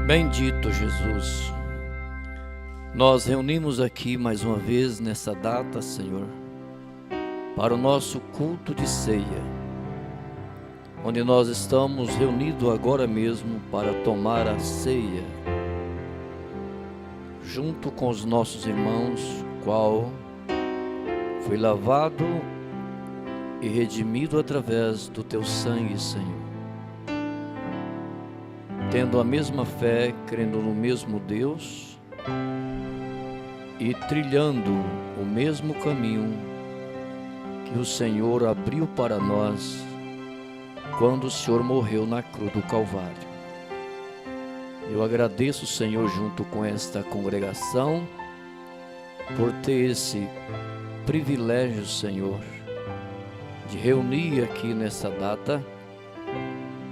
Bendito Jesus, nós reunimos aqui mais uma vez nessa data, Senhor, para o nosso culto de ceia, onde nós estamos reunidos agora mesmo para tomar a ceia, junto com os nossos irmãos, qual foi lavado e redimido através do Teu sangue, Senhor. Tendo a mesma fé, crendo no mesmo Deus e trilhando o mesmo caminho que o Senhor abriu para nós quando o Senhor morreu na cruz do Calvário. Eu agradeço, Senhor, junto com esta congregação, por ter esse privilégio, Senhor, de reunir aqui nessa data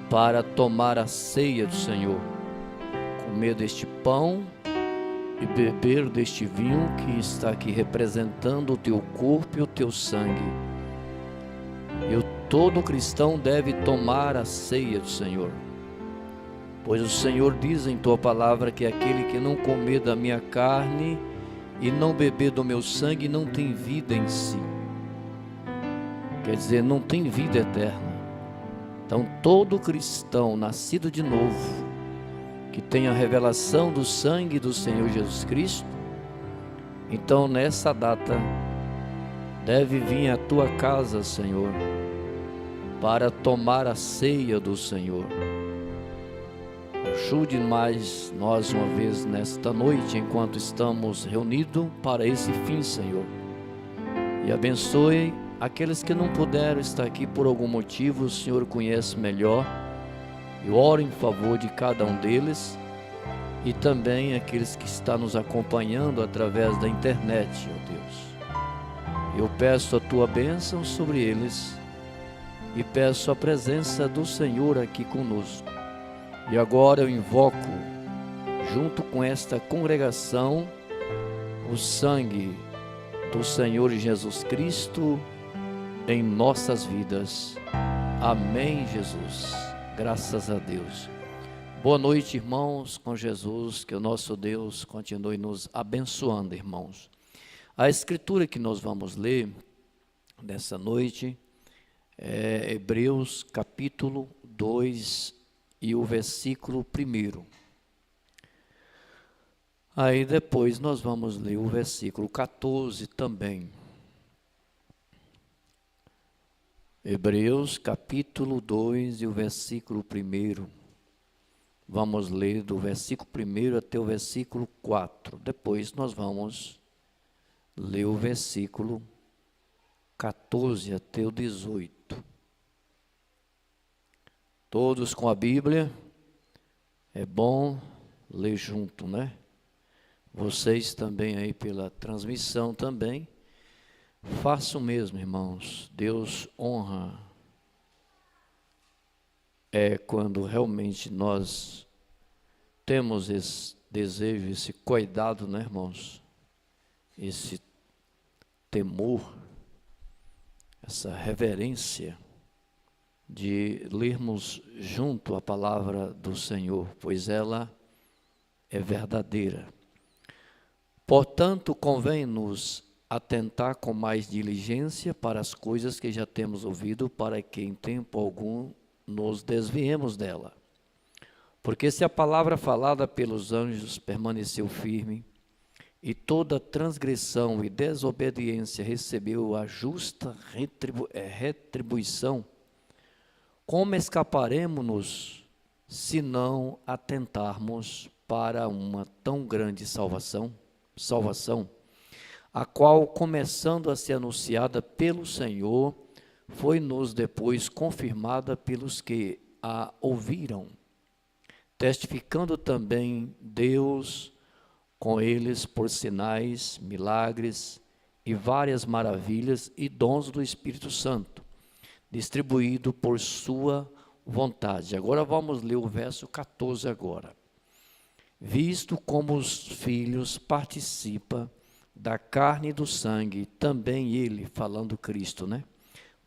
para tomar a ceia do Senhor, comer deste pão e beber deste vinho que está aqui representando o Teu corpo e o Teu sangue. Todo cristão deve tomar a ceia do Senhor, pois o Senhor diz em Tua palavra que aquele que não comer da minha carne e não beber do meu sangue não tem vida em si. Quer dizer, não tem vida eterna. Então, todo cristão nascido de novo, que tem a revelação do sangue do Senhor Jesus Cristo, então nessa data, deve vir à tua casa, Senhor, para tomar a ceia do Senhor. Ajude mais nós uma vez nesta noite, enquanto estamos reunidos para esse fim, Senhor, e abençoe aqueles que não puderam estar aqui por algum motivo. O Senhor conhece melhor. Eu oro em favor de cada um deles e também aqueles que estão nos acompanhando através da internet, ó Deus. Eu peço a Tua bênção sobre eles e peço a presença do Senhor aqui conosco. E agora eu invoco, junto com esta congregação, o sangue do Senhor Jesus Cristo em nossas vidas. Amém, Jesus. Graças a Deus. Boa noite, irmãos, com Jesus. Que o nosso Deus continue nos abençoando, irmãos. A escritura que nós vamos ler nessa noite é Hebreus capítulo 2 e o versículo 1. Aí depois nós vamos ler o versículo 14 também. Hebreus capítulo 2 e o versículo 1. Vamos ler do versículo 1 até o versículo 4. Depois nós vamos ler o versículo 14 até o 18. Todos com a Bíblia? É bom ler junto, né? Vocês também aí pela transmissão também. Faça o mesmo, irmãos. Deus honra quando realmente nós temos esse desejo, esse cuidado, né, irmãos? Esse temor, essa reverência de lermos junto a palavra do Senhor, pois ela é verdadeira. Portanto, convém-nos atentar com mais diligência para as coisas que já temos ouvido, para que em tempo algum nos desviemos dela. Porque se a palavra falada pelos anjos permaneceu firme, e toda transgressão e desobediência recebeu a justa retribuição, como escaparemos-nos se não atentarmos para uma tão grande salvação, a qual, começando a ser anunciada pelo Senhor, foi-nos depois confirmada pelos que a ouviram, testificando também Deus com eles por sinais, milagres e várias maravilhas e dons do Espírito Santo, distribuído por sua vontade. Agora vamos ler o verso 14 agora. Visto como os filhos participam da carne e do sangue, também ele, falando Cristo, né?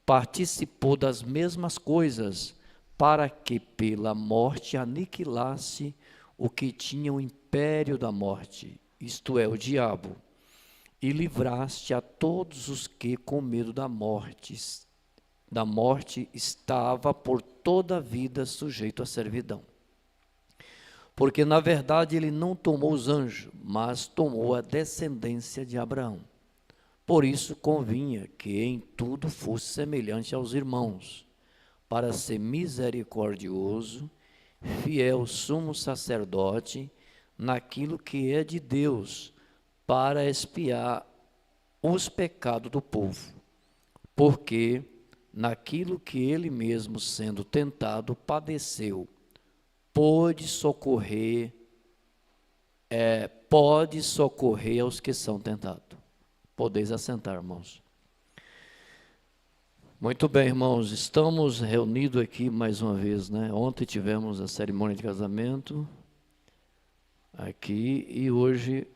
Participou das mesmas coisas, para que pela morte aniquilasse o que tinha o império da morte, isto é, o diabo, e livraste a todos os que, com medo da morte estava por toda a vida sujeito à servidão. Porque, na verdade, ele não tomou os anjos, mas tomou a descendência de Abraão. Por isso convinha que em tudo fosse semelhante aos irmãos, para ser misericordioso, fiel sumo sacerdote, naquilo que é de Deus, para expiar os pecados do povo. Porque naquilo que ele mesmo, sendo tentado, padeceu, pode socorrer aos que são tentados. Podeis assentar, irmãos. Muito bem, irmãos, estamos reunidos aqui mais uma vez, né? Ontem tivemos a cerimônia de casamento aqui e hoje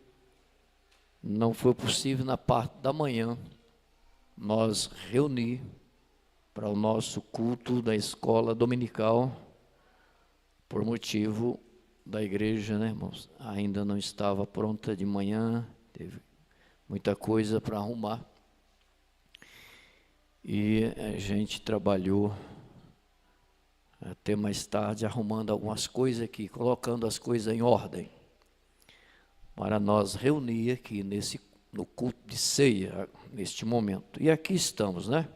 não foi possível na parte da manhã nós reunir para o nosso culto da escola dominical, por motivo da igreja, né, irmãos? Ainda não estava pronta de manhã, teve muita coisa para arrumar. E a gente trabalhou até mais tarde, arrumando algumas coisas aqui, colocando as coisas em ordem, para nós reunir aqui no culto de ceia, neste momento. E aqui estamos, né?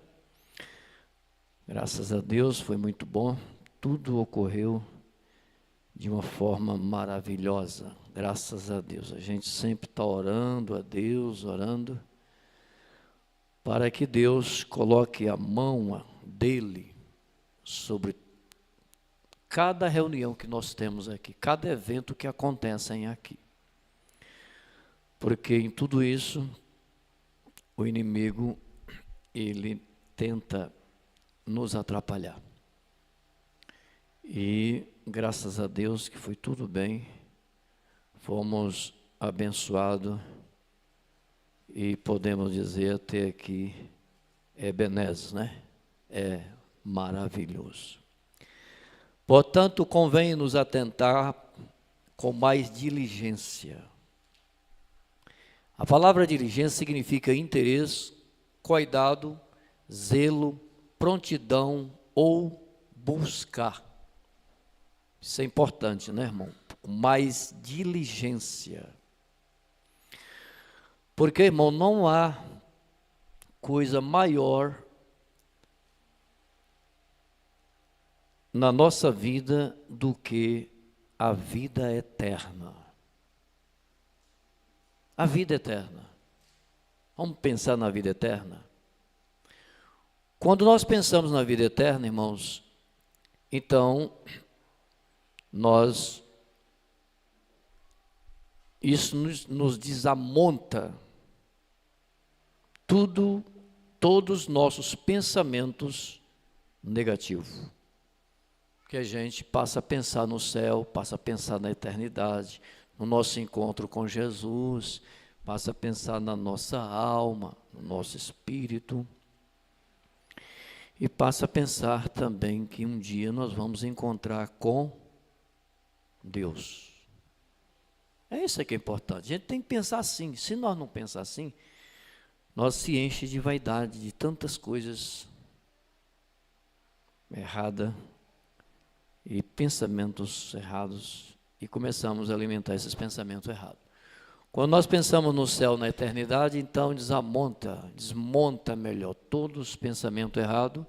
Graças a Deus, foi muito bom, tudo ocorreu de uma forma maravilhosa, graças a Deus. A gente sempre está orando a Deus, orando, para que Deus coloque a mão dele sobre cada reunião que nós temos aqui, cada evento que acontecem aqui. Porque em tudo isso, o inimigo, ele tenta nos atrapalhar. E graças a Deus que foi tudo bem, fomos abençoados e podemos dizer até aqui, Ebenezer, né? É maravilhoso. Portanto, convém nos atentar com mais diligência. A palavra diligência significa interesse, cuidado, zelo, prontidão ou buscar. Isso é importante, né, irmão? Mais diligência. Porque, irmão, não há coisa maior na nossa vida do que a vida eterna. A vida eterna. Vamos pensar na vida eterna? Quando nós pensamos na vida eterna, irmãos, então isso nos desamonta todos os nossos pensamentos negativos. Que a gente passa a pensar no céu, passa a pensar na eternidade, no nosso encontro com Jesus, passa a pensar na nossa alma, no nosso espírito. E passa a pensar também que um dia nós vamos encontrar com Deus. É isso que é importante. A gente tem que pensar assim. Se nós não pensar assim, nós se enche de vaidade, de tantas coisas erradas e pensamentos errados, e começamos a alimentar esses pensamentos errados. Quando nós pensamos no céu, na eternidade, então desmonta melhor todos os pensamentos errados,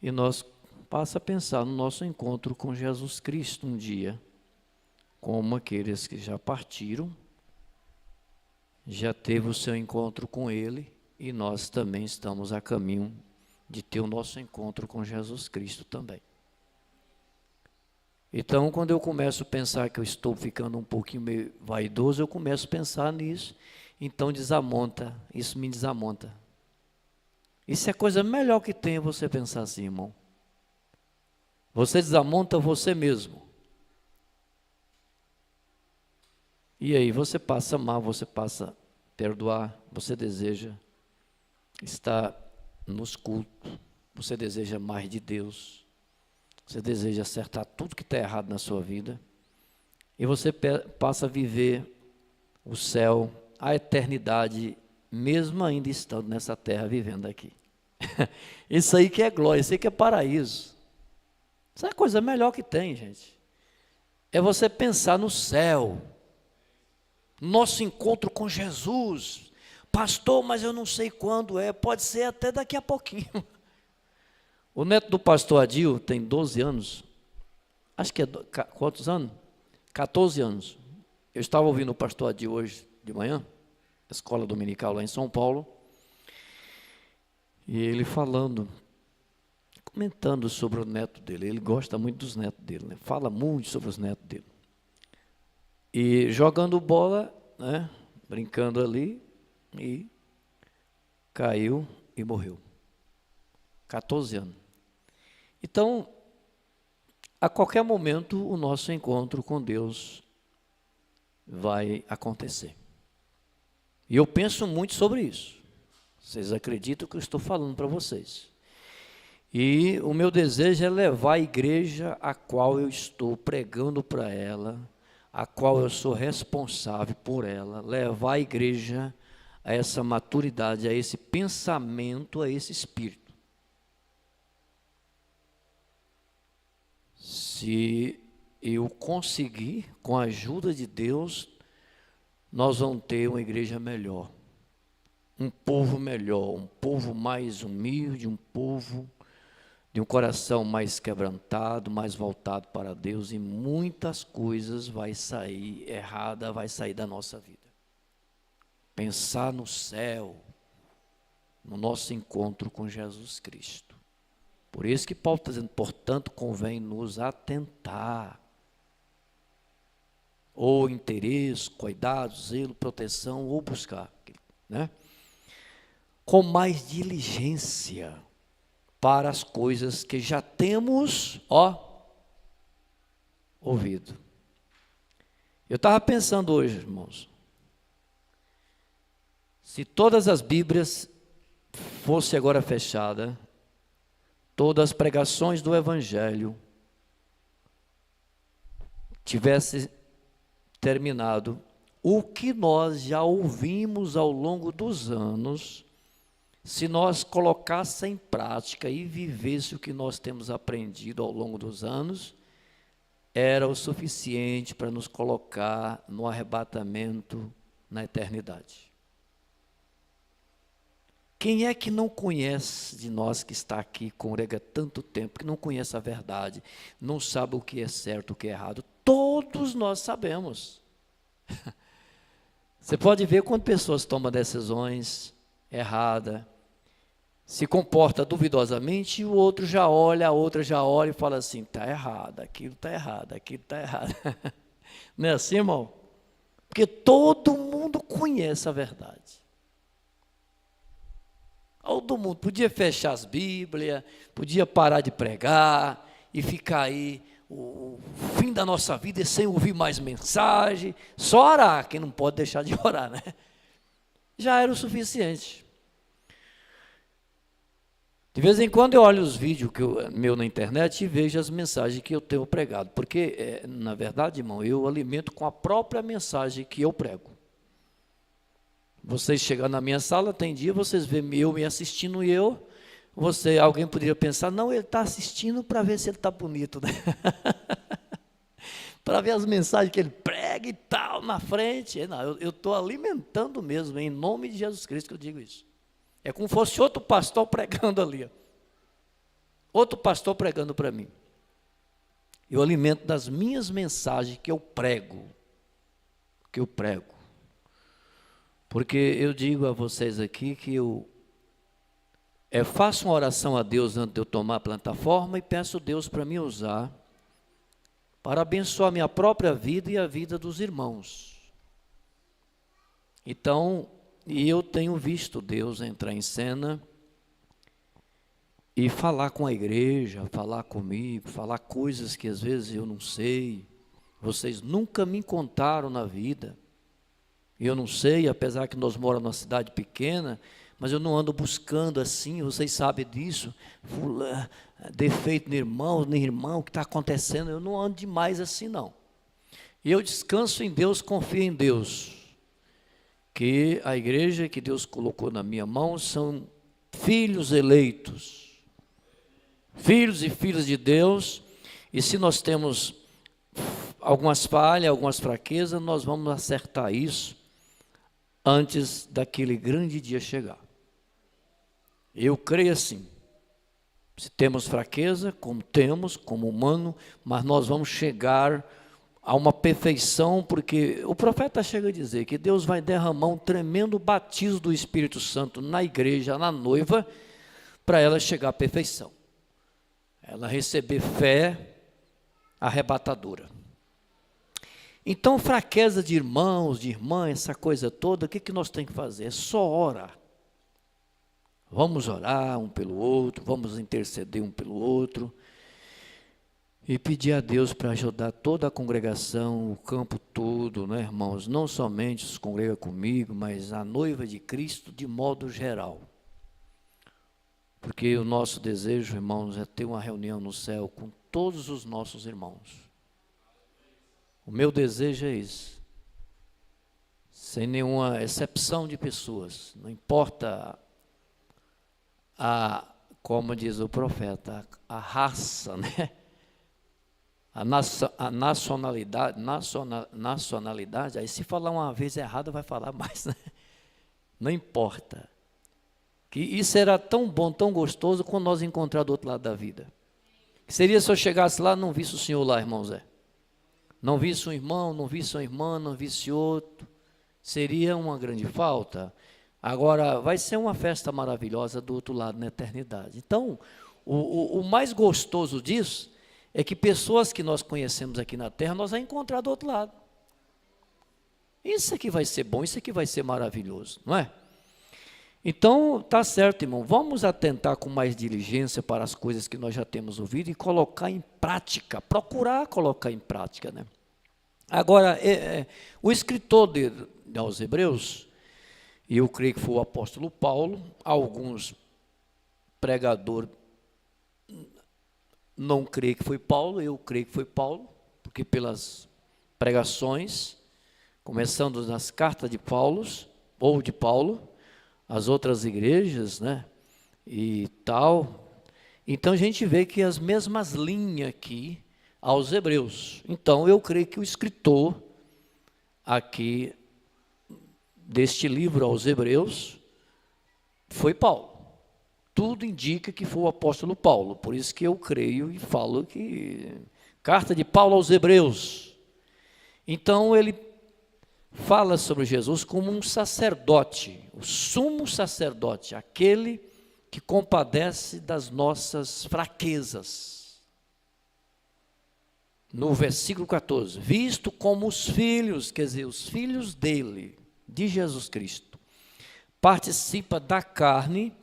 e nós passa a pensar no nosso encontro com Jesus Cristo um dia, como aqueles que já partiram, já teve o seu encontro com Ele, e nós também estamos a caminho de ter o nosso encontro com Jesus Cristo também. Então, quando eu começo a pensar que eu estou ficando um pouquinho meio vaidoso, eu começo a pensar nisso, então isso me desamonta. Isso é a coisa melhor que tem, você pensar assim, irmão. Você desamonta você mesmo. E aí você passa a amar, você passa a perdoar, você deseja estar nos cultos, você deseja mais de Deus, você deseja acertar tudo que está errado na sua vida, e você passa a viver o céu, a eternidade, mesmo ainda estando nessa terra, vivendo aqui. Isso aí que é glória, isso aí que é paraíso. Isso é a coisa melhor que tem, gente. É você pensar no céu, nosso encontro com Jesus. Pastor, mas eu não sei quando é, pode ser até daqui a pouquinho. O neto do pastor Adil tem 12 anos, acho que é, quantos anos? 14 anos. Eu estava ouvindo o pastor Adil hoje de manhã, escola dominical lá em São Paulo, e ele falando, comentando sobre o neto dele. Ele gosta muito dos netos dele, né? Fala muito sobre os netos dele. E jogando bola, né? Brincando ali, e caiu e morreu. 14 anos. Então, a qualquer momento, o nosso encontro com Deus vai acontecer. E eu penso muito sobre isso. Vocês acreditam que eu estou falando para vocês. E o meu desejo é levar a igreja a qual eu estou pregando para ela, a qual eu sou responsável por ela, levar a igreja a essa maturidade, a esse pensamento, a esse espírito. Se eu conseguir, com a ajuda de Deus, nós vamos ter uma igreja melhor, um povo melhor, um povo mais humilde, um povo de um coração mais quebrantado, mais voltado para Deus, e muitas coisas vai sair errada, vai sair da nossa vida. Pensar no céu, no nosso encontro com Jesus Cristo. Por isso que Paulo está dizendo, portanto, convém nos atentar. Ou interesse, cuidado, zelo, proteção, ou buscar, né? Com mais diligência para as coisas que já temos, ouvido. Eu estava pensando hoje, irmãos, se todas as Bíblias fossem agora fechadas, todas as pregações do Evangelho tivessem terminado, o que nós já ouvimos ao longo dos anos, se nós colocássemos em prática e vivesse o que nós temos aprendido ao longo dos anos, era o suficiente para nos colocar no arrebatamento na eternidade. Quem é que não conhece de nós que está aqui, congrega tanto tempo, que não conhece a verdade, não sabe o que é certo, o que é errado? Todos nós sabemos. Você pode ver quando pessoas tomam decisões erradas, se comporta duvidosamente, e o outro já olha, a outra já olha e fala assim, está errado, aquilo está errado, aquilo está errado. Não é assim, irmão? Porque todo mundo conhece a verdade. Todo mundo podia fechar as Bíblias, podia parar de pregar e ficar aí o fim da nossa vida sem ouvir mais mensagem, só orar, quem não pode deixar de orar, né? Já era o suficiente. De vez em quando eu olho os vídeos meu na internet e vejo as mensagens que eu tenho pregado, porque, na verdade, irmão, eu alimento com a própria mensagem que eu prego. Vocês chegam na minha sala, tem dia, vocês veem eu me assistindo e alguém poderia pensar, não, ele está assistindo para ver se ele está bonito, né? Para ver as mensagens que ele prega e tal, na frente. Não, eu estou alimentando mesmo, em nome de Jesus Cristo que eu digo isso. É como se fosse outro pastor pregando ali. Outro pastor pregando para mim. Eu alimento das minhas mensagens que eu prego. Porque eu digo a vocês aqui que eu faço uma oração a Deus antes de eu tomar a plataforma e peço a Deus para me usar para abençoar a minha própria vida e a vida dos irmãos. Então, eu tenho visto Deus entrar em cena e falar com a igreja, falar comigo, falar coisas que às vezes eu não sei, vocês nunca me contaram na vida. Eu não sei, apesar que nós moramos numa cidade pequena, mas eu não ando buscando assim, vocês sabem disso, defeito no irmão, o que está acontecendo, eu não ando demais assim não. E eu descanso em Deus, confio em Deus, que a igreja que Deus colocou na minha mão são filhos eleitos, filhos e filhas de Deus, e se nós temos algumas falhas, algumas fraquezas, nós vamos acertar isso antes daquele grande dia chegar. Eu creio assim, se temos fraqueza, como temos, como humano, mas nós vamos chegar a uma perfeição, porque o profeta chega a dizer que Deus vai derramar um tremendo batismo do Espírito Santo na igreja, na noiva, para ela chegar à perfeição, ela receber fé arrebatadora. Então, fraqueza de irmãos, de irmã, essa coisa toda, o que nós temos que fazer? É só orar. Vamos orar um pelo outro, vamos interceder um pelo outro, e pedir a Deus para ajudar toda a congregação, o campo todo, né, irmãos? Não somente os que congregam comigo, mas a noiva de Cristo de modo geral. Porque o nosso desejo, irmãos, é ter uma reunião no céu com todos os nossos irmãos. O meu desejo é isso. Sem nenhuma exceção de pessoas. Não importa como diz o profeta, a raça, né? A nacionalidade, aí se falar uma vez errado, vai falar mais, né? Não importa. Que isso era tão bom, tão gostoso, quando nós encontrar do outro lado da vida. Que seria se eu chegasse lá e não visse o senhor lá, irmão Zé. Não visse um irmão, não visse uma irmã, não visse outro. Seria uma grande falta. Agora, vai ser uma festa maravilhosa do outro lado, na eternidade. Então, o mais gostoso disso é que pessoas que nós conhecemos aqui na terra, nós vamos encontrar do outro lado. Isso aqui vai ser bom, isso aqui vai ser maravilhoso, não é? Então, tá certo, irmão, vamos atentar com mais diligência para as coisas que nós já temos ouvido e colocar em prática, procurar colocar em prática, né? Agora, o escritor aos Hebreus, e eu creio que foi o apóstolo Paulo, alguns pregadores não creio que foi Paulo, eu creio que foi Paulo, porque pelas pregações, começando nas cartas de Paulo, as outras igrejas, né, e tal, então a gente vê que as mesmas linhas aqui aos Hebreus. Então eu creio que o escritor aqui deste livro aos Hebreus foi Paulo. Tudo indica que foi o apóstolo Paulo, por isso que eu creio e falo que carta de Paulo aos Hebreus. Então ele fala sobre Jesus como um sacerdote, o sumo sacerdote, aquele que compadece das nossas fraquezas. No versículo 14, visto como os filhos, quer dizer, os filhos dele, de Jesus Cristo, participa da carne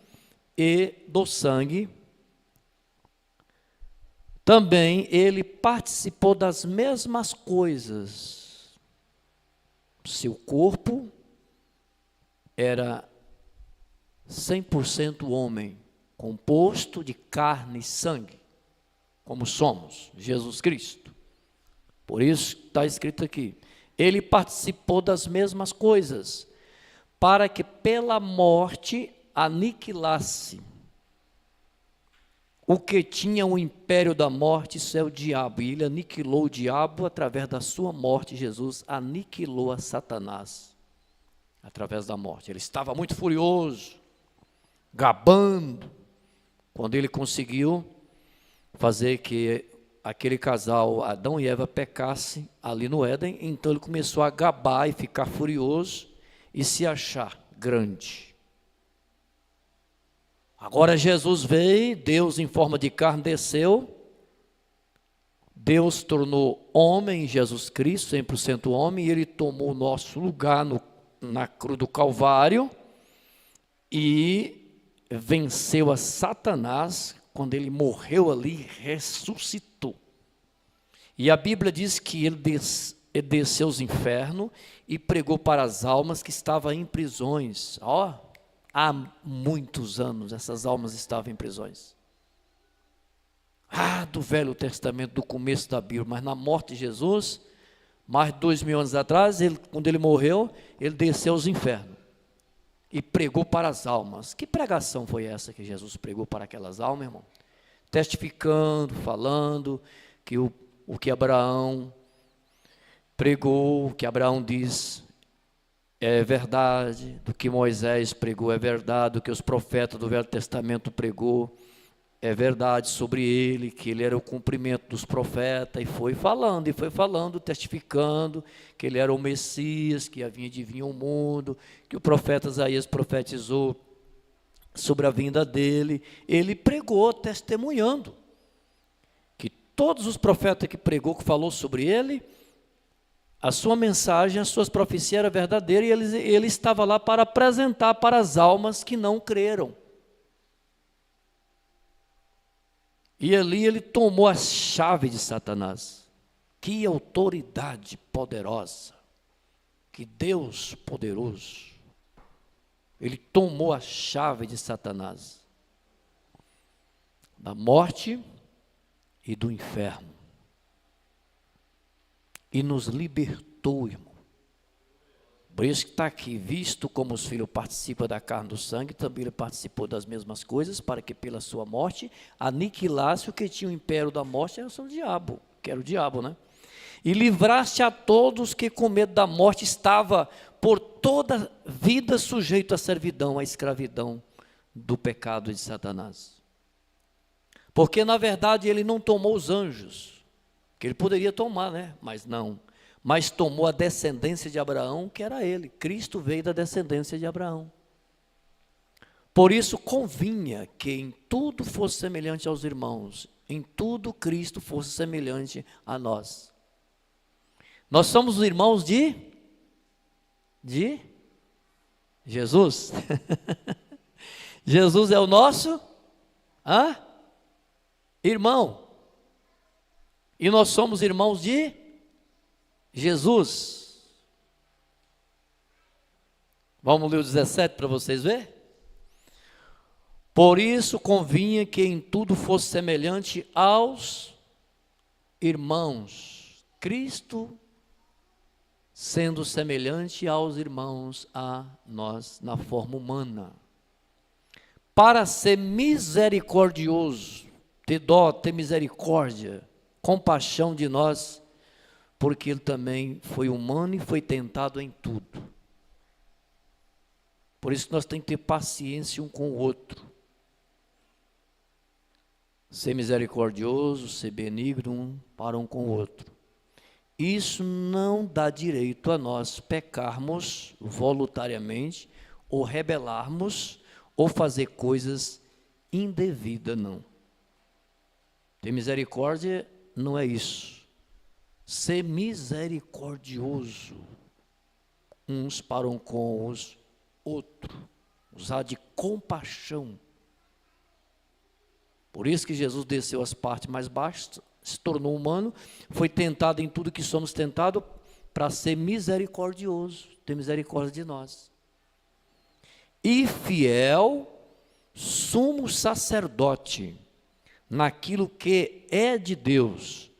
e do sangue, também ele participou das mesmas coisas. Seu corpo era 100% homem, composto de carne e sangue, como somos, Jesus Cristo. Por isso está escrito aqui, ele participou das mesmas coisas, para que pela morte aniquilasse o que tinha o império da morte, isso é o diabo, e ele aniquilou o diabo através da sua morte. Jesus aniquilou a Satanás através da morte. Ele estava muito furioso, gabando, quando ele conseguiu fazer que aquele casal, Adão e Eva, pecasse ali no Éden. Então ele começou a gabar e ficar furioso e se achar grande. Agora Jesus veio, Deus em forma de carne desceu, Deus tornou homem em Jesus Cristo, 100% homem, e ele tomou o nosso lugar na cruz do Calvário e venceu a Satanás quando ele morreu ali, ressuscitou. E a Bíblia diz que ele desceu aos infernos e pregou para as almas que estavam em prisões. Há muitos anos essas almas estavam em prisões. Do Velho Testamento, do começo da Bíblia, mas na morte de Jesus, mais de 2000 anos atrás, quando ele morreu, ele desceu aos infernos e pregou para as almas. Que pregação foi essa que Jesus pregou para aquelas almas, irmão? Testificando, falando que o que Abraão pregou, o que Abraão diz é verdade, do que Moisés pregou é verdade, do que os profetas do Velho Testamento pregou é verdade sobre ele, que ele era o cumprimento dos profetas, e foi falando, testificando que ele era o Messias, que havia de vir ao mundo, que o profeta Isaías profetizou sobre a vinda dele. Ele pregou testemunhando que todos os profetas que pregou, que falou sobre ele, a sua mensagem, as suas profecias eram verdadeiras, e ele estava lá para apresentar para as almas que não creram. E ali ele tomou a chave de Satanás. Que autoridade poderosa, que Deus poderoso. Ele tomou a chave de Satanás, da morte e do inferno, e nos libertou, irmão. Por isso que está aqui, visto como os filhos participam da carne e do sangue, também ele participou das mesmas coisas, para que pela sua morte aniquilasse o que tinha o império da morte, era o seu diabo, que era o diabo, né? E livraste a todos que com medo da morte estava por toda a vida sujeito à servidão, à escravidão do pecado de Satanás. Porque na verdade ele não tomou os anjos, que ele poderia tomar, né? Mas não. Mas tomou a descendência de Abraão, que era ele. Cristo veio da descendência de Abraão. Por isso convinha que em tudo fosse semelhante aos irmãos, em tudo Cristo fosse semelhante a nós. Nós somos os irmãos de Jesus. Jesus é o nosso irmão. E nós somos irmãos de Jesus. Vamos ler o 17 para vocês verem? Por isso convinha que em tudo fosse semelhante aos irmãos. Cristo sendo semelhante aos irmãos a nós na forma humana. Para ser misericordioso, ter dó, ter misericórdia, compaixão de nós, porque ele também foi humano e foi tentado em tudo. Por isso nós temos que ter paciência um com o outro. Ser misericordioso, ser benigno um para um com o outro. Isso não dá direito a nós pecarmos voluntariamente, ou rebelarmos, ou fazer coisas indevidas, não. Ter misericórdia não é isso. Ser misericordioso uns para um com os outros, usar de compaixão. Por isso que Jesus desceu às partes mais baixas, se tornou humano, foi tentado em tudo que somos tentados, para ser misericordioso, ter misericórdia de nós. E fiel, sumo sacerdote, naquilo que é de Deus,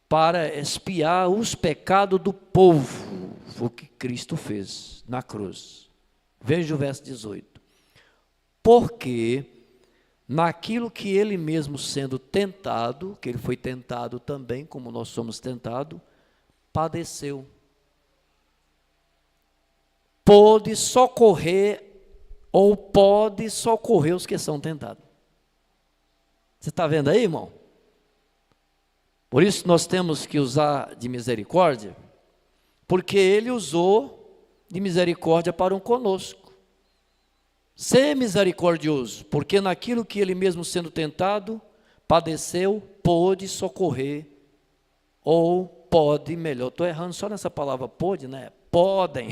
para expiar os pecados do povo, o que Cristo fez na cruz. Veja o verso 18. Porque naquilo que ele mesmo sendo tentado, que ele foi tentado também, como nós somos tentados, padeceu. Pode socorrer os que são tentados. Você está vendo aí, irmão? Por isso nós temos que usar de misericórdia, porque ele usou de misericórdia para um conosco. Ser misericordioso, porque naquilo que ele mesmo sendo tentado, padeceu, pôde socorrer, ou pode, melhor, estou errando só nessa palavra pôde, né? Podem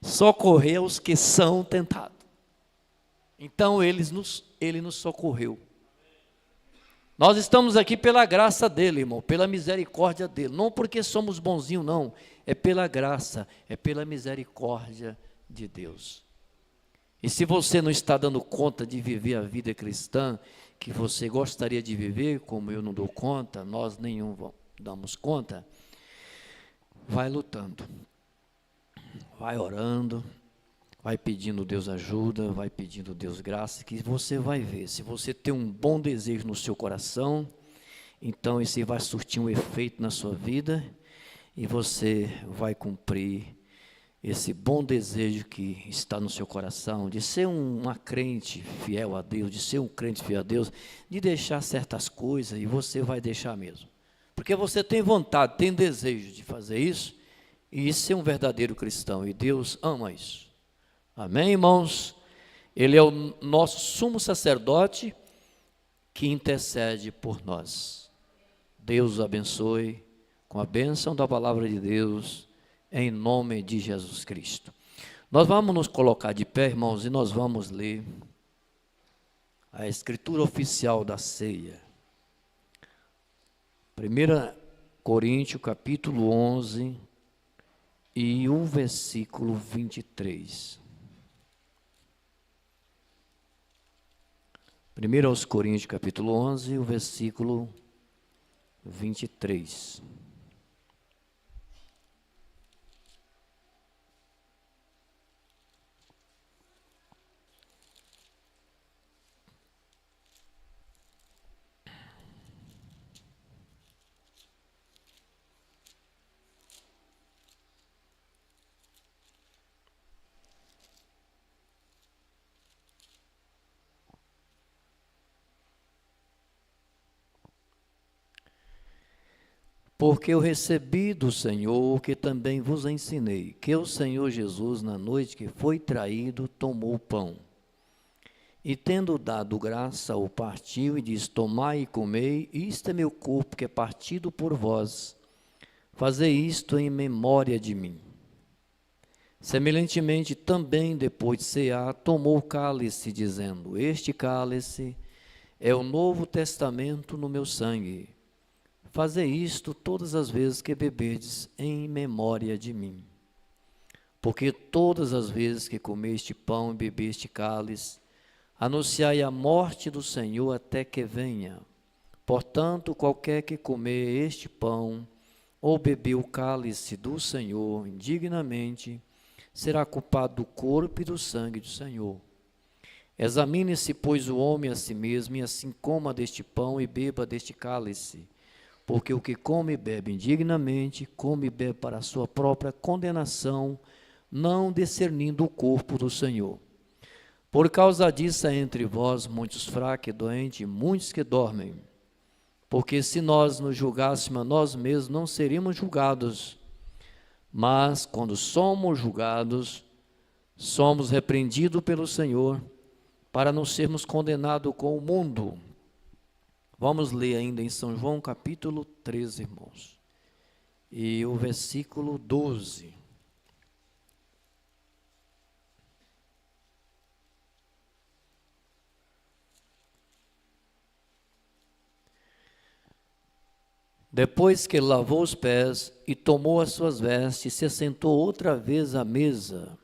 socorrer os que são tentados. Então ele nos socorreu. Nós estamos aqui pela graça dele, irmão, pela misericórdia dele, não porque somos bonzinhos, não, é pela graça, é pela misericórdia de Deus. E se você não está dando conta de viver a vida cristã que você gostaria de viver, como eu não dou conta, nós nenhum damos conta, vai lutando, vai orando, vai pedindo Deus ajuda, vai pedindo Deus graça, que você vai ver. Se você tem um bom desejo no seu coração, então isso vai surtir um efeito na sua vida e você vai cumprir esse bom desejo que está no seu coração, de ser uma crente fiel a Deus, de ser um crente fiel a Deus, de deixar certas coisas, e você vai deixar mesmo. Porque você tem vontade, tem desejo de fazer isso, e ser um verdadeiro cristão, e Deus ama isso. Amém, irmãos? Ele é o nosso sumo sacerdote que intercede por nós. Deus os abençoe com a bênção da palavra de Deus, em nome de Jesus Cristo. Nós vamos nos colocar de pé, irmãos, e nós vamos ler a escritura oficial da ceia. 1 Coríntios, capítulo 11, e o versículo 23. 1 Coríntios, capítulo 11, o versículo 23. Porque eu recebi do Senhor o que também vos ensinei, que o Senhor Jesus, na noite que foi traído, tomou o pão. E tendo dado graça, o partiu e disse: tomai e comei, isto é meu corpo que é partido por vós. Fazei isto em memória de mim. Semelhantemente, também depois de cear, tomou o cálice, dizendo: este cálice é o novo testamento no meu sangue. Fazei isto todas as vezes que beberdes em memória de mim. Porque todas as vezes que comeste pão e bebeste cálice, anunciai a morte do Senhor até que venha. Portanto, qualquer que comer este pão ou beber o cálice do Senhor indignamente, será culpado do corpo e do sangue do Senhor. Examine-se, pois, o homem a si mesmo, e assim coma deste pão e beba deste cálice. Porque o que come e bebe indignamente, come e bebe para a sua própria condenação, não discernindo o corpo do Senhor. Por causa disso há entre vós muitos fracos e doentes, e muitos que dormem. Porque se nós nos julgássemos a nós mesmos, não seríamos julgados. Mas quando somos julgados, somos repreendidos pelo Senhor, para não sermos condenados com o mundo. Vamos ler ainda em São João capítulo 13, irmãos, e o versículo 12. Depois que lavou os pés e tomou as suas vestes, se assentou outra vez à mesa.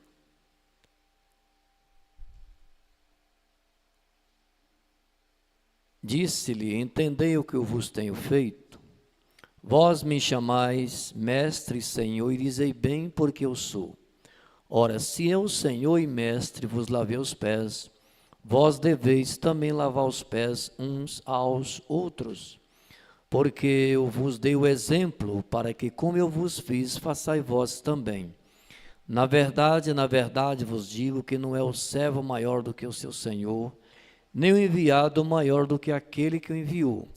Disse-lhe: entendei o que eu vos tenho feito. Vós me chamais mestre e Senhor, e dizei bem, porque eu sou. Ora, se eu, Senhor e mestre, vos lavei os pés, vós deveis também lavar os pés uns aos outros. Porque eu vos dei o exemplo, para que, como eu vos fiz, façais vós também. Na verdade vos digo que não é o servo maior do que o seu Senhor, nem o enviado maior do que aquele que o enviou.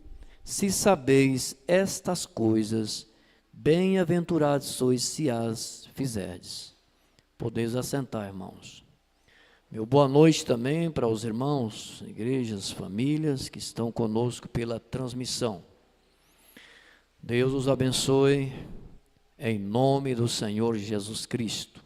Se sabeis estas coisas, bem-aventurados sois se as fizerdes. Podeis assentar, irmãos. Meu boa noite também para os irmãos, igrejas, famílias que estão conosco pela transmissão. Deus os abençoe, em nome do Senhor Jesus Cristo.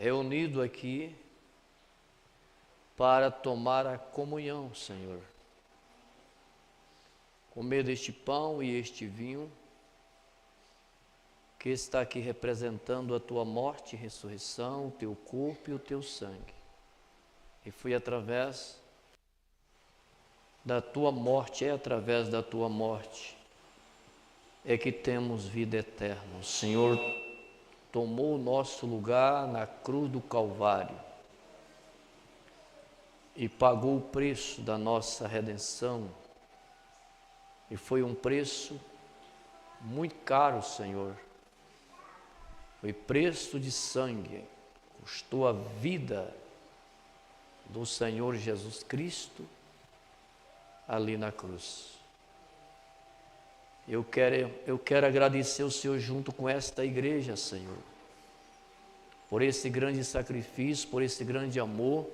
reunido aqui para tomar a comunhão, Senhor. Comer deste pão e este vinho, que está aqui representando a tua morte e ressurreição, o teu corpo e o teu sangue. E foi através da tua morte, é através da tua morte, é que temos vida eterna. O Senhor tomou o nosso lugar na cruz do Calvário e pagou o preço da nossa redenção. E foi um preço muito caro, Senhor. Foi preço de sangue, custou a vida do Senhor Jesus Cristo ali na cruz. Eu quero agradecer o Senhor junto com esta igreja, Senhor, por esse grande sacrifício, por esse grande amor,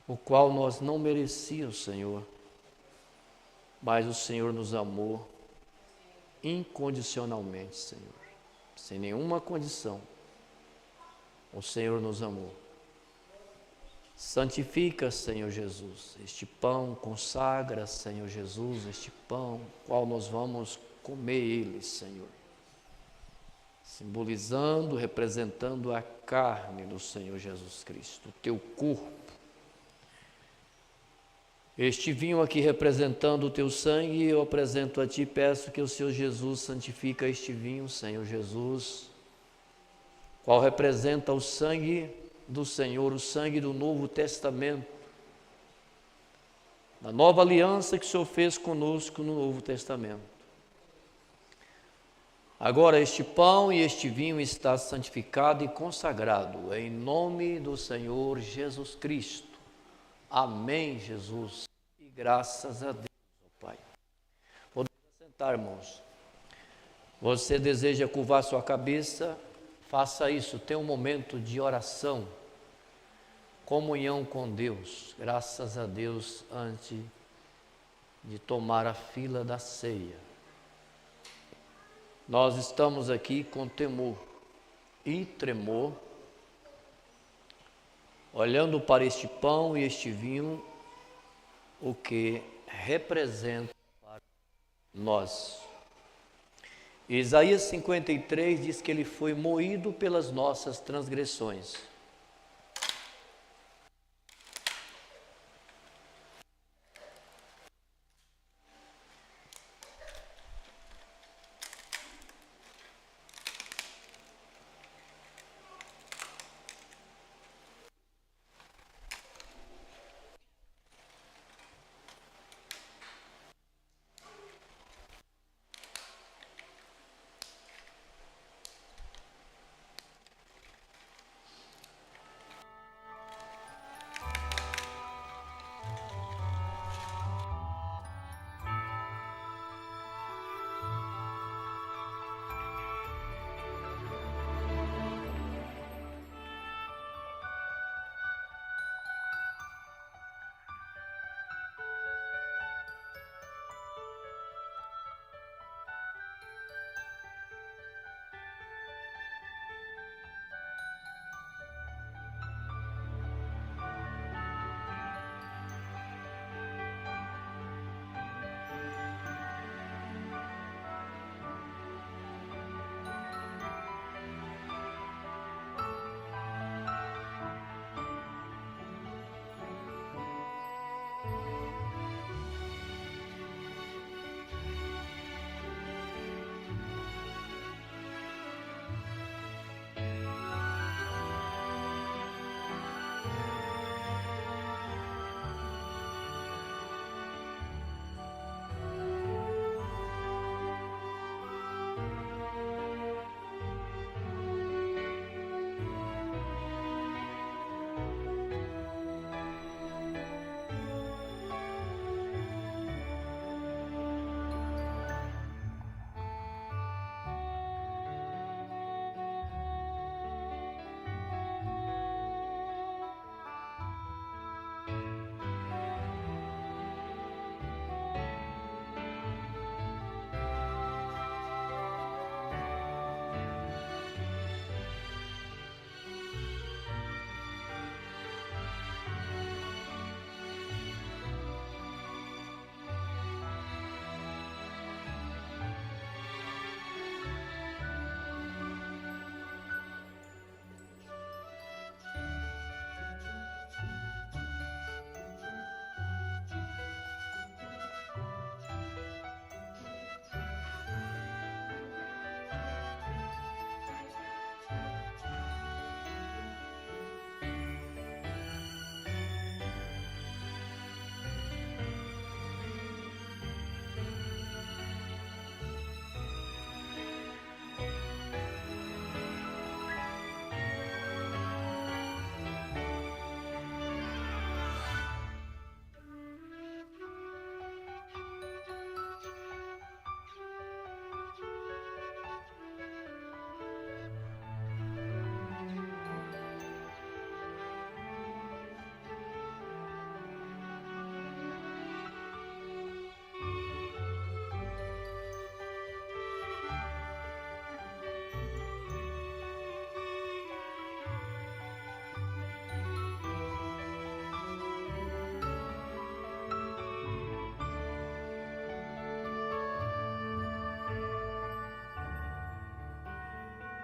o qual nós não merecíamos, Senhor, mas o Senhor nos amou incondicionalmente, Senhor, sem nenhuma condição. O Senhor nos amou. Santifica, Senhor Jesus, este pão, consagra, Senhor Jesus, este pão, qual nós vamos comer ele, Senhor, simbolizando, representando a carne do Senhor Jesus Cristo, o teu corpo. Este vinho aqui representando o teu sangue, eu apresento a ti, peço que o Senhor Jesus santifica este vinho, Senhor Jesus, qual representa o sangue do Senhor, o sangue do Novo Testamento, da nova aliança que o Senhor fez conosco no Novo Testamento. Agora este pão e este vinho está santificado e consagrado, em nome do Senhor Jesus Cristo. Amém, Jesus, e graças a Deus, Pai. Podemos sentar, irmãos. Você deseja curvar sua cabeça? Faça isso, tenha um momento de oração, comunhão com Deus, graças a Deus, antes de tomar a fila da ceia. Nós estamos aqui com temor e tremor, olhando para este pão e este vinho, o que representa para nós. Isaías 53 diz que ele foi moído pelas nossas transgressões.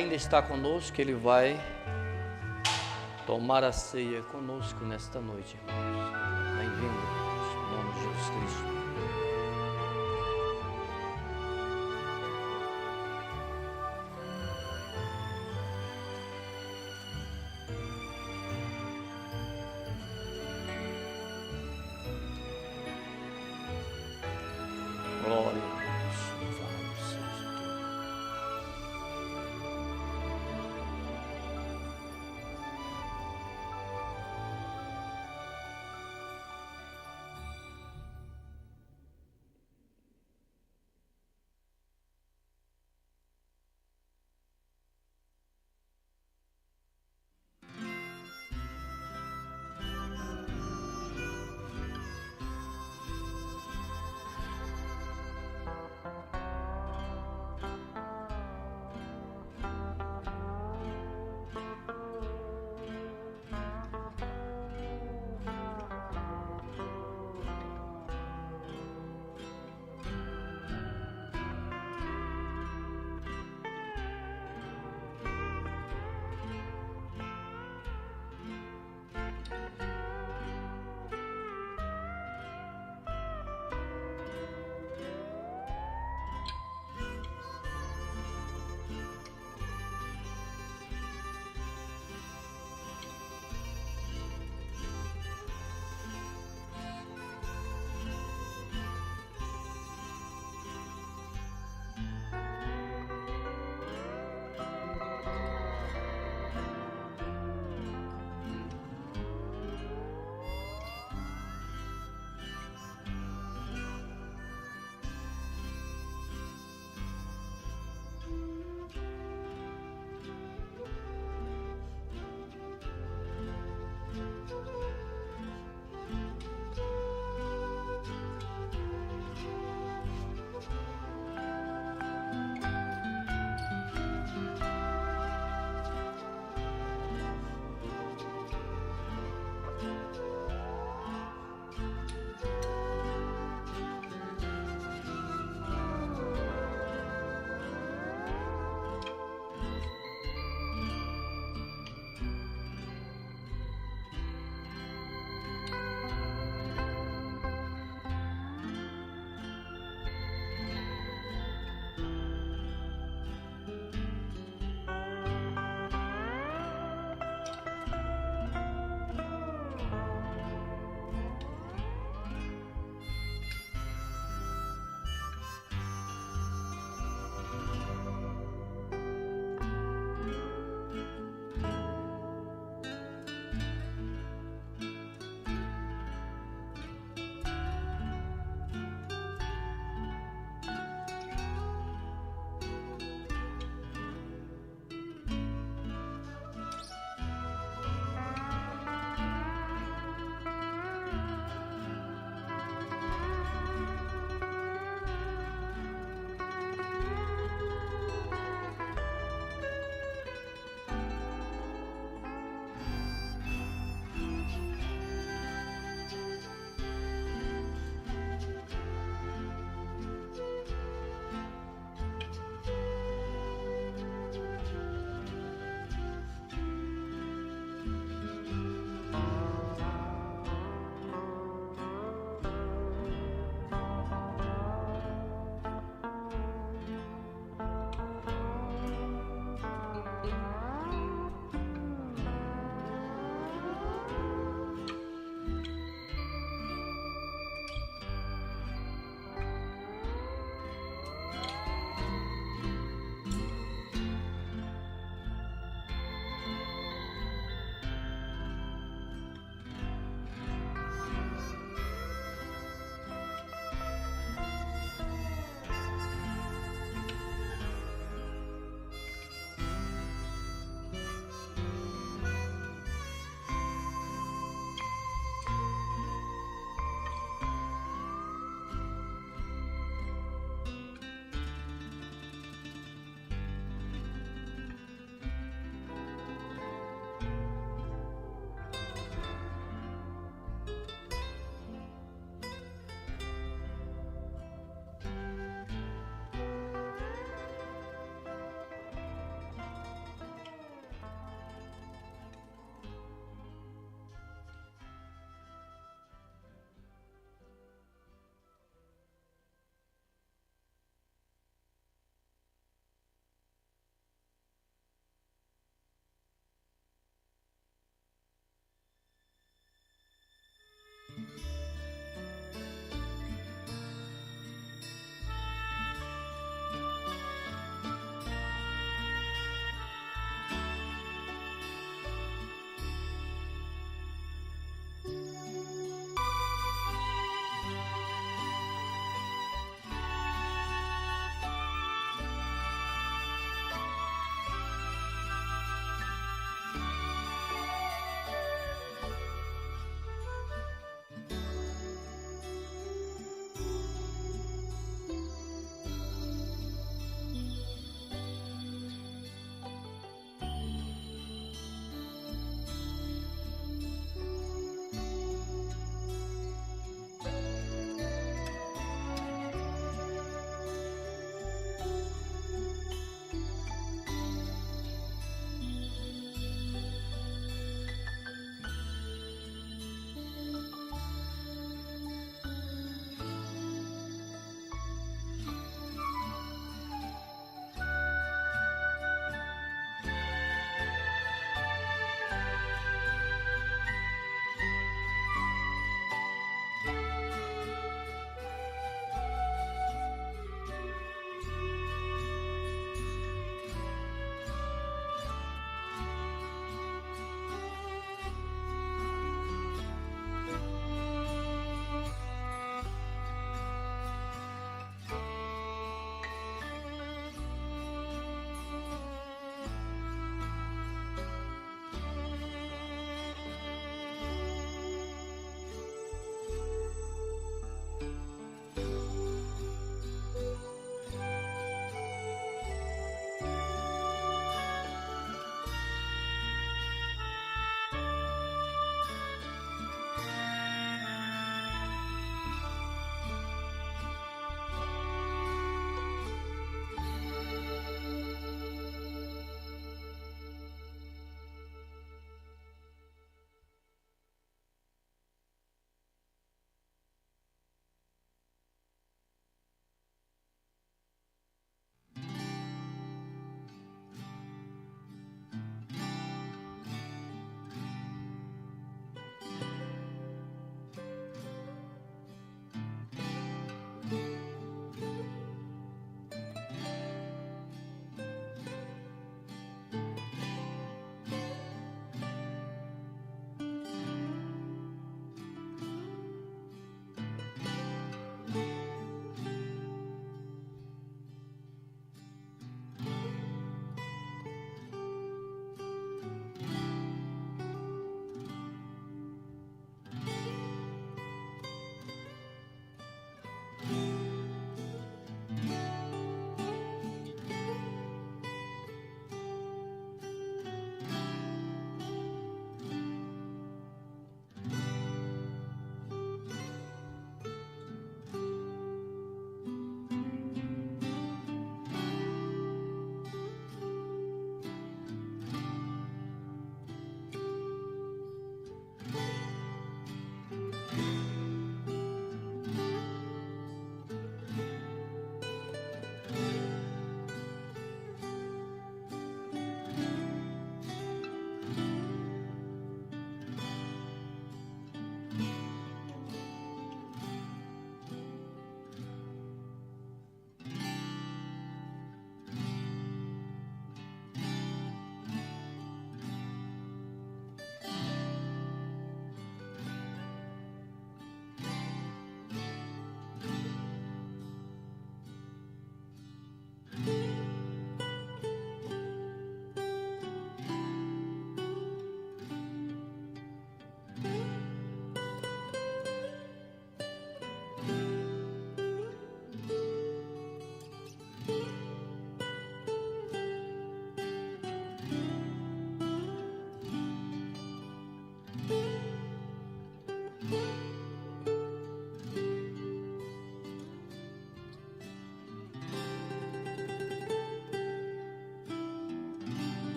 ainda está conosco, Ele vai tomar a ceia conosco nesta noite, irmãos. Bem-vindo, em nome de Jesus Cristo. Glória a Deus, louvado seja Deus.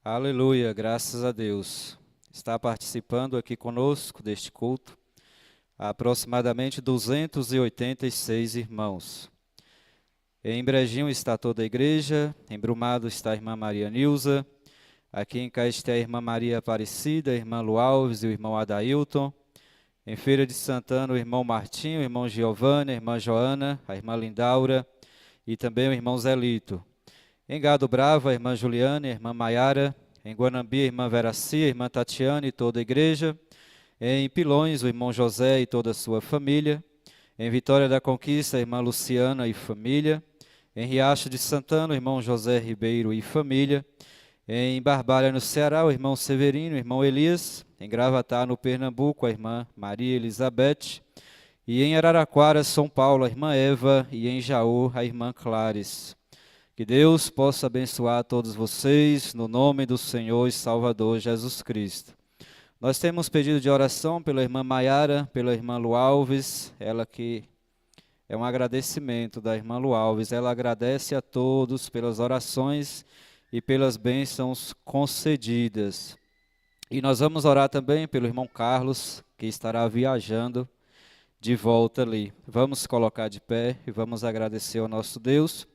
Aleluia, graças a Deus. Está participando aqui conosco deste culto aproximadamente 286 irmãos. Em Brejinho está toda a igreja, em Brumado está a irmã Maria Nilza, aqui em Caesté a irmã Maria Aparecida, a irmã Lu Alves e o irmão Adailton. Em Feira de Santana o irmão Martinho, o irmão Giovanni, a irmã Joana, a irmã Lindaura e também o irmão Zelito. Em Gado Bravo, a irmã Juliana, a irmã Maiara. Em Guanambi, a irmã Veracia, a irmã Tatiana e toda a igreja. Em Pilões, o irmão José e toda a sua família. Em Vitória da Conquista, a irmã Luciana e família. Em Riacho de Santana, o irmão José Ribeiro e família. Em Barbalha, no Ceará, o irmão Severino, o irmão Elias. Em Gravatá, no Pernambuco, a irmã Maria Elizabeth. E em Araraquara, São Paulo, a irmã Eva. E em Jaú, a irmã Clares. Que Deus possa abençoar todos vocês, no nome do Senhor e Salvador Jesus Cristo. Nós temos pedido de oração pela irmã Maiara, pela irmã Lu Alves, ela que é um agradecimento da irmã Lu Alves. Ela agradece a todos pelas orações e pelas bênçãos concedidas. E nós vamos orar também pelo irmão Carlos, que estará viajando de volta ali. Vamos colocar de pé e vamos agradecer ao nosso Deus.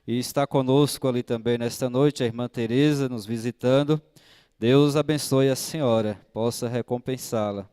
E está conosco ali também nesta noite a irmã Tereza nos visitando. Deus abençoe a senhora, possa recompensá-la.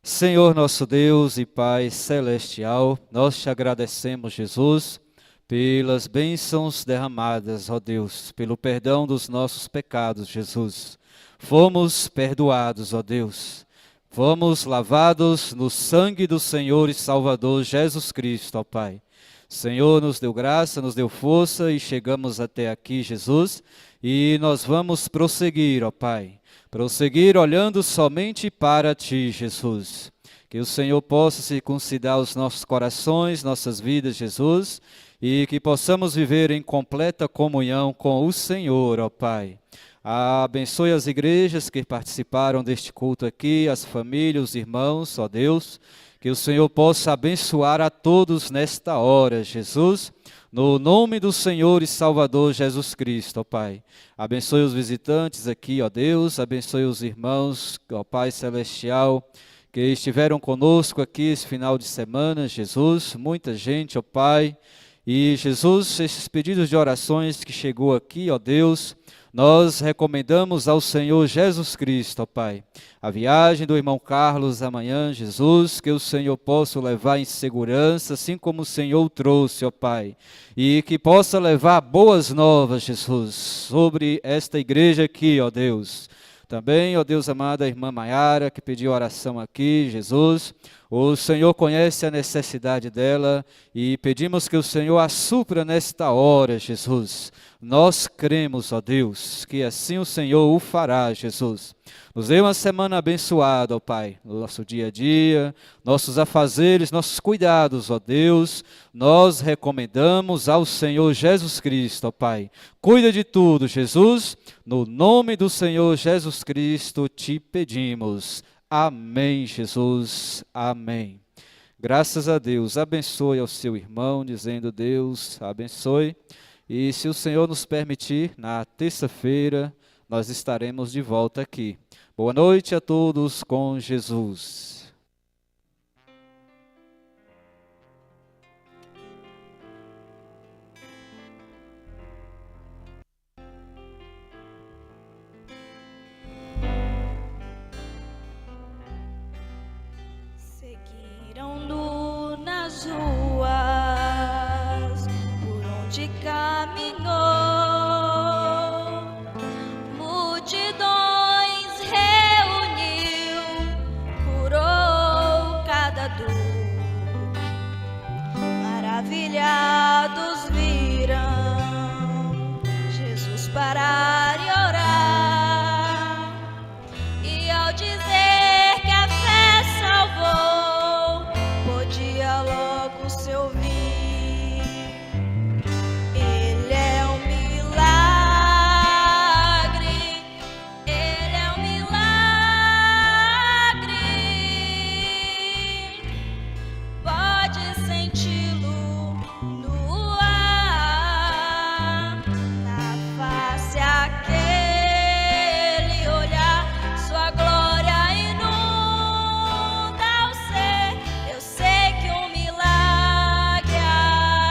Senhor nosso Deus e Pai celestial, nós te agradecemos, Jesus, pelas bênçãos derramadas, ó Deus, pelo perdão dos nossos pecados, Jesus. Fomos perdoados, ó Deus. Fomos lavados no sangue do Senhor e Salvador Jesus Cristo, ó Pai. Senhor nos deu graça, nos deu força e chegamos até aqui, Jesus, e nós vamos prosseguir, ó Pai. Prosseguir olhando somente para Ti, Jesus. Que o Senhor possa circuncidar os nossos corações, nossas vidas, Jesus, e que possamos viver em completa comunhão com o Senhor, ó Pai. Abençoe as igrejas que participaram deste culto aqui, as famílias, os irmãos, ó Deus. Que o Senhor possa abençoar a todos nesta hora, Jesus, no nome do Senhor e Salvador Jesus Cristo, ó Pai. Abençoe os visitantes aqui, ó Deus, abençoe os irmãos, ó Pai Celestial, que estiveram conosco aqui esse final de semana, Jesus, muita gente, ó Pai. E Jesus, esses pedidos de orações que chegou aqui, ó Deus, nós recomendamos ao Senhor Jesus Cristo, ó Pai, a viagem do irmão Carlos amanhã, Jesus, que o Senhor possa levar em segurança, assim como o Senhor trouxe, ó Pai, e que possa levar boas novas, Jesus, sobre esta igreja aqui, ó Deus. Também, ó Deus amado, a irmã Maiara, que pediu oração aqui, Jesus, o Senhor conhece a necessidade dela e pedimos que o Senhor a supra nesta hora, Jesus. Nós cremos, ó Deus, que assim o Senhor o fará, Jesus. Nos dê uma semana abençoada, ó Pai, no nosso dia a dia, nossos afazeres, nossos cuidados, ó Deus, nós recomendamos ao Senhor Jesus Cristo, ó Pai. Cuida de tudo, Jesus, no nome do Senhor Jesus Cristo te pedimos. Amém, Jesus, amém. Graças a Deus, abençoe ao seu irmão, dizendo Deus, abençoe. E se o Senhor nos permitir, na terça-feira, nós estaremos de volta aqui. Boa noite a todos com Jesus. Seguiram-no nas ruas por onde caminhou, multidões reuniu, curou cada dor. Maravilhados viram Jesus parar e orar, e ao dizer que a fé salvou, podia logo se ouvir. Ele é um milagre, ele é um milagre. Pode senti-lo no ar, na face aquele olhar, sua glória inunda o ser. Eu sei que um milagre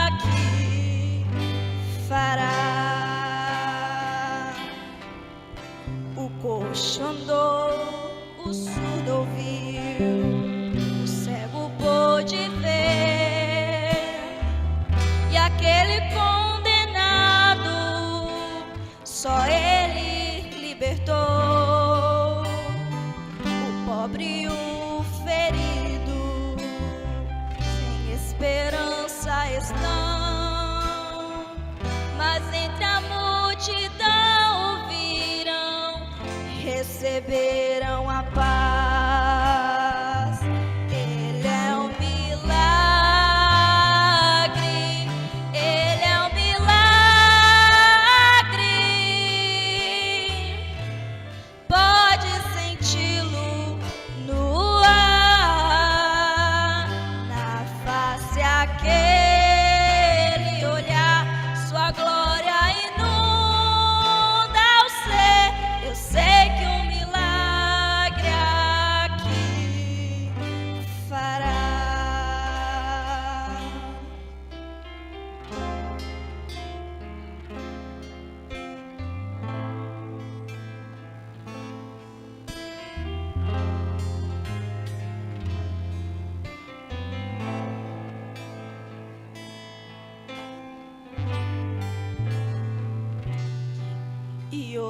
aqui fará. O coxo andou, o surdo ouviu, o cego pôde ver, e aquele condenado só ele libertou. O pobre e o ferido sem esperança estão, mas entre a multidão o viram, receberam a paz. Ele é um milagre, ele é um milagre. Pode senti-lo no ar, na face aquele olhar, sua glória inunda o ser. Eu sei que um milagre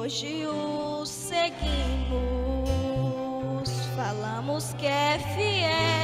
hoje o seguimos. Falamos que é fiel.